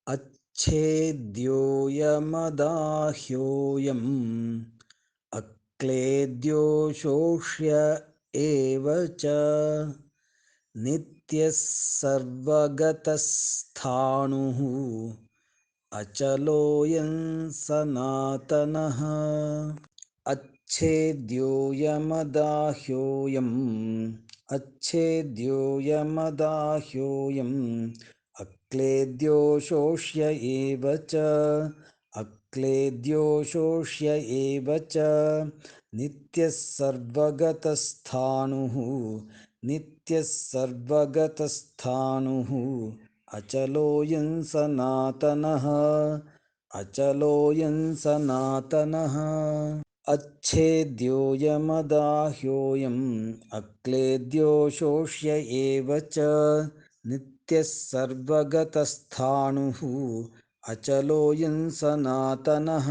अच्छेद्योऽयमदाह्योऽयम् अक्लेद्यो शोष्य एव च नित्यः सर्वगतस्थाणुः अचलोऽयं सनातनः। अच्छेद्योऽयमदाह्योऽयम् अच्छेद्योऽयमदाह्योऽयम् अक्लेद्यो शोष्य एव च अक्लेद्यो शोष्य एव च नित्यः सर्वगतस्थाणुः नित्यः सर्वगतस्थाणुः अचलोऽयं सनातनः अचलोऽयं सनातनः। अच्छेद्योऽयमदाह्योऽयम् अक्लेद्यो शोष्य एव च नित्यः सर्वगतस्थाणुः अचलोऽयं सनातनः।